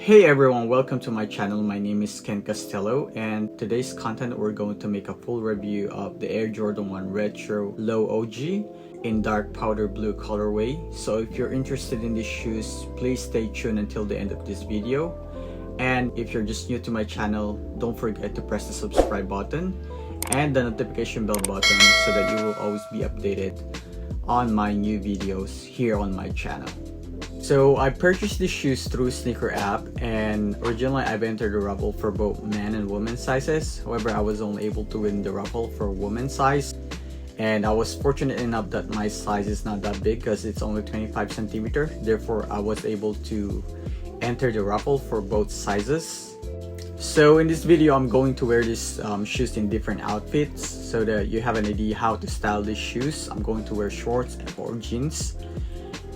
Hey everyone, welcome to my channel. My name is Ken Castello, and today's content we're going to make a full review of the Air Jordan 1 Retro Low OG in dark powder blue colorway. So if you're interested in these shoes, please stay tuned until the end of this video. And if you're just new to my channel, don't forget to press the subscribe button and the notification bell button so that you will always be updated on my new videos here on my channel. So I purchased these shoes through Sneaker app, and originally I've entered the raffle for both man and woman sizes. However, I was only able to win the raffle for woman size, and I was fortunate enough that my size is not that big because it's only 25 centimeter. Therefore, I was able to enter the raffle for both sizes. So in this video, I'm going to wear these shoes in different outfits so that you have an idea how to style these shoes. I'm going to wear shorts or jeans.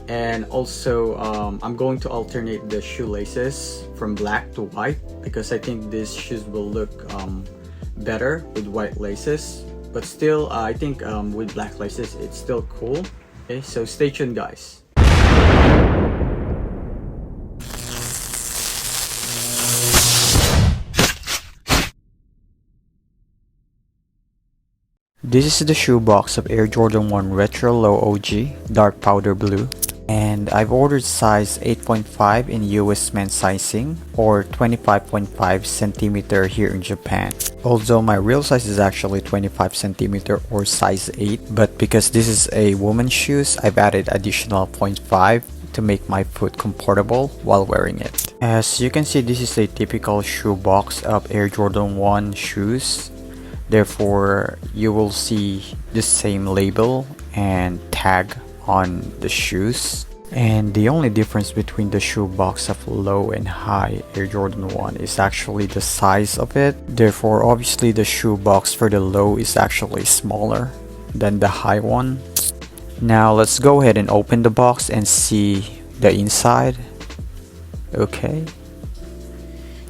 And also I'm going to alternate the shoelaces from black to white because I think these shoes will look better with white laces, but still I think with black laces it's still cool. Okay, so stay tuned guys. This is the shoe box of Air Jordan 1 Retro Low OG dark powder blue. And I've ordered size 8.5 in US men's sizing or 25.5 centimeter here in Japan. Although my real size is actually 25 centimeter or size 8, but because this is a woman's shoes, I've added additional 0.5 to make my foot comfortable while wearing it. As you can see, this is a typical shoe box of Air Jordan 1 shoes. Therefore, you will see the same label and tag on the shoes, and the only difference between the shoe box of low and high Air Jordan 1 is actually the size of it. Therefore, obviously the shoe box for the low is actually smaller than the high one. Now let's go ahead and open the box and see the inside. Okay,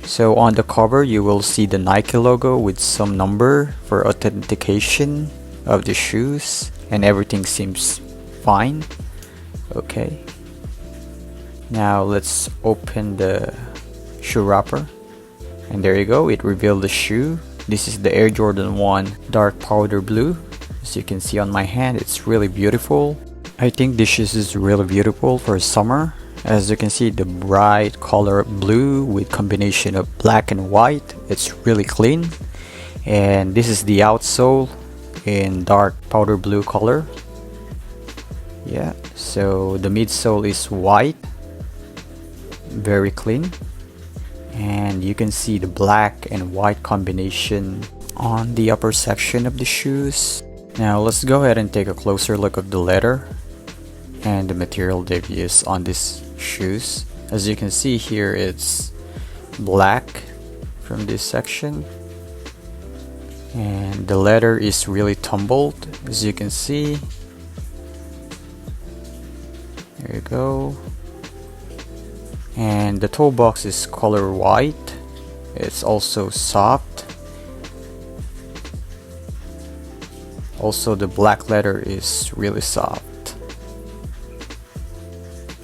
so on the cover you will see the Nike logo with some number for authentication of the shoes, and everything seems fine. Okay, now let's open the shoe wrapper, and there you go, it revealed the shoe. This is the Air Jordan 1 dark powder blue. As you can see on my hand, it's really beautiful. I think this shoes is really beautiful for summer. As you can see, the bright color blue with combination of black and white, it's really clean. And this is the outsole in dark powder blue color. Yeah, so the midsole is white, very clean, and you can see the black and white combination on the upper section of the shoes. Now let's go ahead and take a closer look at the leather and the material they've used on these shoes. As you can see here, it's black from this section, and the leather is really tumbled, as you can see. There you go. And the toe box is color white. It's also soft. Also, the black leather is really soft.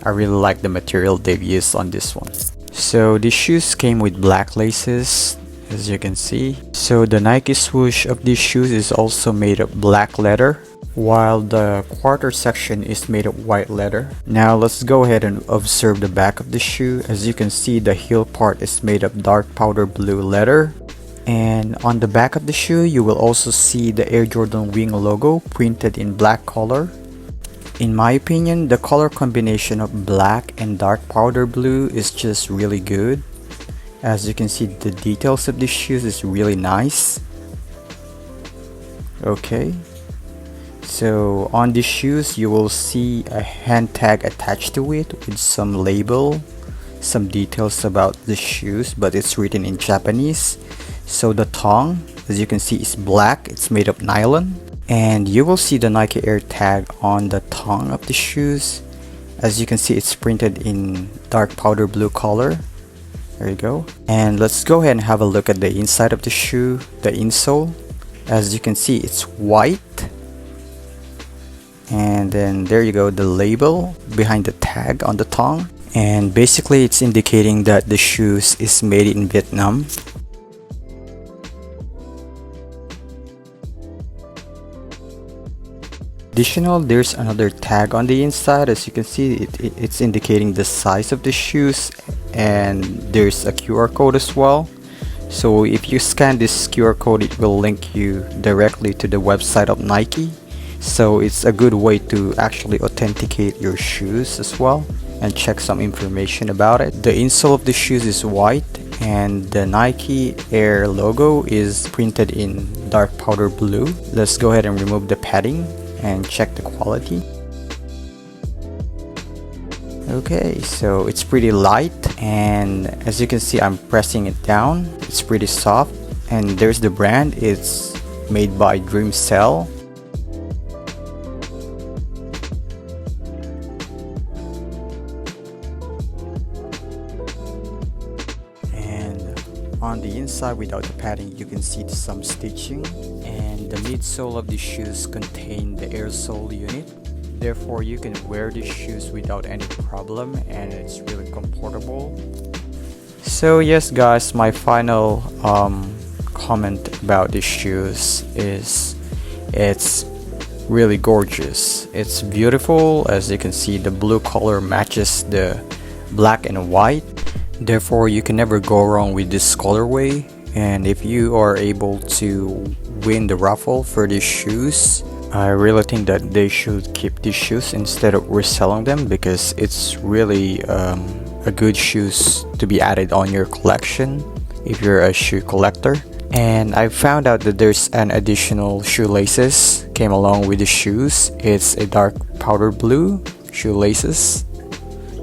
I really like the material they've used on this one. So the shoes came with black laces, as you can see. So the Nike swoosh of these shoes is also made of black leather, while the quarter section is made of white leather. Now let's go ahead and observe the back of the shoe. As you can see, the heel part is made of dark powder blue leather, and on the back of the shoe you will also see the Air Jordan wing logo printed in black color. In my opinion, the color combination of black and dark powder blue is just really good. As you can see, the details of the shoes is really nice. Okay, so on the shoes you will see a hand tag attached to it with some label, some details about the shoes, but it's written in Japanese. So the tongue, as you can see, is black. It's made of nylon, and you will see the Nike Air tag on the tongue of the shoes. As you can see, it's printed in dark powder blue color. There you go. And let's go ahead and have a look at the inside of the shoe, the insole. As you can see, it's white. And then there you go, the label behind the tag on the tongue. and basically it's indicating that the shoes is made in Vietnam. Additional, there's another tag on the inside. As you can see, it's indicating the size of the shoes, and there's a QR code as well. So if you scan this QR code, it will link you directly to the website of Nike. So it's a good way to actually authenticate your shoes as well and check some information about it. The insole of the shoes is white, and the Nike Air logo is printed in dark powder blue. Let's go ahead and remove the padding and check the quality. Okay, so it's pretty light, and as you can see, I'm pressing it down. It's pretty soft, and there's the brand. It's made by Dream Cell. And on the inside, without the padding, you can see some stitching, and the midsole of the shoes contain the air sole unit. Therefore, you can wear these shoes without any problem, and it's really comfortable. So yes guys, my final comment about these shoes is it's really gorgeous. It's beautiful. As you can see, the blue color matches the black and white. Therefore, you can never go wrong with this colorway. And if you are able to win the raffle for these shoes, I really think that they should keep these shoes instead of reselling them, because it's really a good shoes to be added on your collection if you're a shoe collector. And I found out that there's an additional shoelaces came along with the shoes. It's a dark powder blue shoelaces.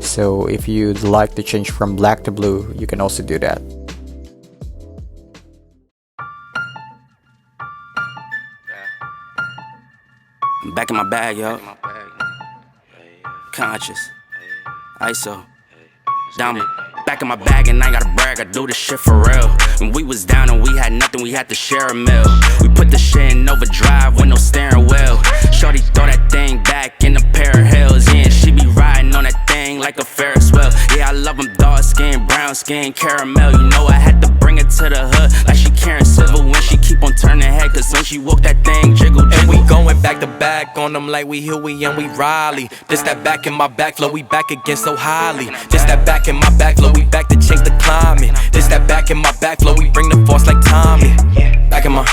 So if you'd like to change from black to blue, you can also do that. I'm back in my bag, yo. Conscious. ISO. Diamond. Back in my bag and I ain't gotta brag, I do this shit for real. When we was down and we had nothing, we had to share a meal. We put the shit in overdrive with no steering wheel. Shorty throw that thing back in a pair of heels. Yeah, and she be riding on that thing like a Ferris wheel. Yeah, I love them dark skin, brown skin, caramel. You know I had to bring it to the hood like she Karen Civil. When she keep on turning head, cause when she walk that thing jiggle, jiggle. And we going back to back on them like we Huey and we Riley. This that back in my back flow, we back again so highly. This that back in my back flow, we back to change the climate. This that back in my back flow, we bring the force like Tommy. Back in my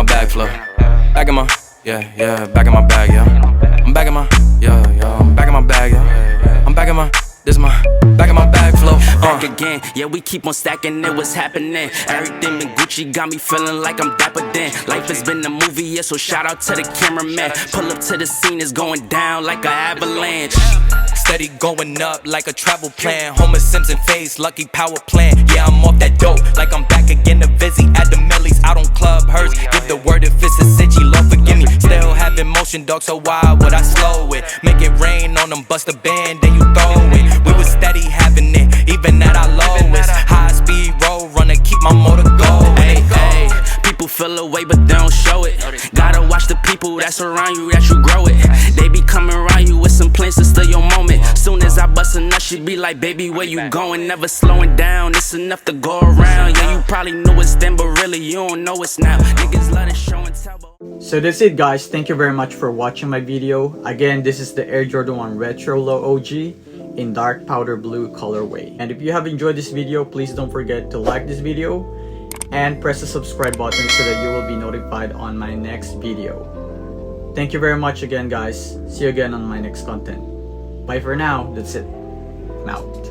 back flow. Back in my, yeah, back in my bag, yeah. I'm back in my, yeah, I'm back in my bag, yeah. I'm back in my, this is my, back in my bag flow. Back again, yeah, we keep on stacking it, what's happening? Everything in Gucci got me feeling like I'm dapper then. Life has been a movie, yeah, so shout out to the cameraman. Pull up to the scene, it's going down like an avalanche. Steady going up like a travel plan. Homer Simpson face, lucky power plant. Yeah, I'm off that dope, like I'm back again to Vizzy. At the Millies, out on Club Hearst. Give the word if it's a city, Lord forgive me. Still having motion, dog, so why would I slow it? Make it rain on them, bust a band, then you throw it. We was steady having it, even at our lowest. High speed road runner, keep my motor going. Hey, hey, people feel away but they don't show it. Gotta watch the people that's around you, that you grow it. They be coming around you with some plans to steal your moment. Soon as I bust a nut, she be like, baby, where you going? Never slowing down, it's enough to go around. Yeah, you probably knew it's then, but really you don't know it's now. Niggas let it show and tell. So that's it guys, thank you very much for watching my video. Again, this is the Air Jordan 1 Retro Low OG in dark powder blue colorway. And if you have enjoyed this video, please don't forget to like this video and press the subscribe button so that you will be notified on my next video. Thank you very much again guys. See you again on my next content. Bye for now. That's it. I'm out.